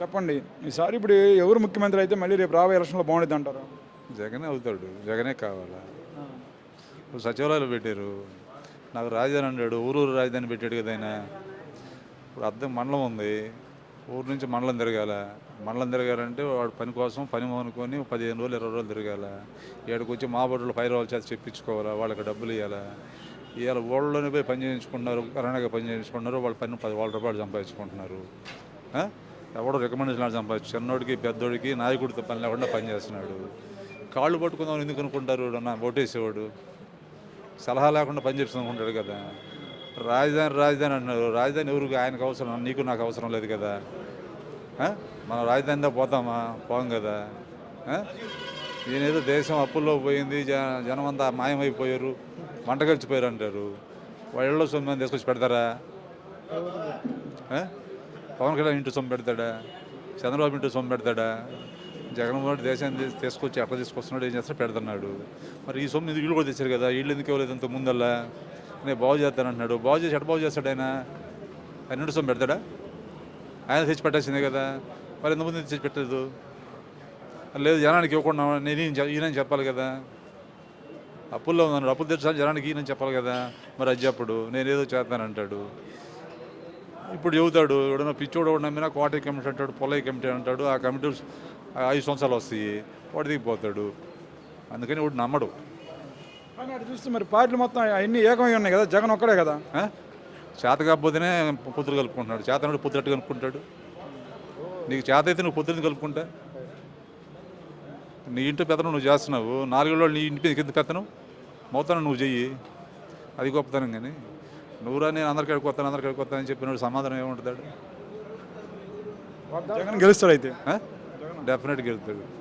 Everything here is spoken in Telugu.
చెప్పండి ఈసారి ఇప్పుడు ఎవరు ముఖ్యమంత్రి అయితే మళ్ళీ రేపు రాబోయే ఎలక్షన్లో బాగుంటుంది అంటారు? జగనే అవుతాడు, జగనే కావాలా. ఇప్పుడు సచివాలయాలు పెట్టారు, నాకు రాజధాని అన్నాడు, ఊరూరు రాజధాని పెట్టాడు కదా ఆయన. ఇప్పుడు అర్థం మండలం ఉంది, ఊరు నుంచి మండలం తిరగాల. మండలం తిరగాలంటే వాడు పని కోసం పని మానుకొని 15 రోజులు 20 రోజులు తిరగాల. ఇక్కడికి వచ్చి మా బడులు పై రోజుల చేత చెప్పించుకోవాలా, వాళ్ళకి డబ్బులు ఇవ్వాలా. ఇవాళ ఊళ్ళోనే పోయి పని చేయించుకుంటున్నారు, కరోనాగా పని చేయించుకుంటున్నారు, వాళ్ళ పని 10,000 రూపాయలు సంపాదించుకుంటున్నారు. ఎవడో రికమెండేషన్ సంపాదించు, చిన్నోడికి పెద్దోడికి నాయకుడితో పని లేకుండా పని చేస్తున్నాడు. కాళ్ళు పట్టుకుందామని ఎందుకు అనుకుంటారు? నా ఓటేసేవాడు సలహా లేకుండా పని చేస్తుంటాడు కదా. రాజధాని రాజధాని అన్నారు, రాజధాని ఎవరికి? ఆయనకు అవసరం, నీకు నాకు అవసరం లేదు కదా. మనం రాజధానితో పోతామా? పోం కదా. ఈయనేదో దేశం అప్పుల్లో పోయింది, జనం అంతా మాయమైపోయారు, మంట కలిసిపోయారు అంటారు. వాళ్ళ సొమ్ము తీసుకొచ్చి పెడతారా? పవన్ కళ్యాణ్ ఇంటి సొమ్ము పెడతాడా? చంద్రబాబు ఇంటి సొమ్ము పెడతాడా? జగన్మోహన్ రెడ్డి దేశాన్ని తీసుకొచ్చి ఎట్లా తీసుకొస్తున్నాడు, ఏం చేస్తాడు, పెడుతున్నాడు. మరి ఈ సొమ్ము వీళ్ళు కూడా తెచ్చారు కదా, వీళ్ళు ఎందుకు ఇవ్వలేదు అంత ముందల్లా? నేను బాగు చేస్తానంటున్నాడు, బాగు చేసి ఎట్లా బాగు చేస్తాడు ఆయన? ఆయన ఇంటి సొమ్ము పెడతాడా? ఆయన తెచ్చి పెట్టాల్సిందే కదా. మరి ఎంతమంది తెచ్చి పెట్టలేదు? లేదు జనానికి ఇవ్వకుండా నేను ఈయన చెప్పాలి కదా. అప్పుల్లో ఉన్నాను, అప్పులు తెచ్చాను జనానికి ఈయన చెప్పాలి కదా. మరి అది చెప్పడు, నేనేదో చేస్తానంటాడు. ఇప్పుడు చెబుతాడు, ఎవడన్నా పిచ్చోడు ఎవడు నమ్మినా కోటై కమిటీ అంటాడు, పొలై కమిటీ అంటాడు. ఆ కమిటీ 5 సంవత్సరాలు వస్తాయి, వాడు దిగిపోతాడు. అందుకని వాడు నమ్మడు. కానీ అటు చూస్తే మరి పార్టీలు మొత్తం అన్ని ఏకమై ఉన్నాయి కదా, జగన్ ఒక్కడే కదా. చేత కాకపోతేనే పొత్తులు కలుపుకుంటున్నాడు, చేతనుడు పొత్తులట్టు కలుపుకుంటాడు. నీకు చేత అయితే నువ్వు పొత్తులని కలుపుకుంటా. నీ ఇంటి పెత్తనం నువ్వు చేస్తున్నావు, 4 ఏళ్ళు నీ ఇంటి కింద పెత్తనం మొత్తాను నువ్వు చెయ్యి, అది గొప్పతనం. కానీ నువ్వురా నేను అందరికీ అడుగుతాను అని చెప్పినాడు, సమాధానం ఏముంటాడు? జగన్ గెలుస్తాడు అయితే. డెఫినెట్గా గెలుస్తాడు.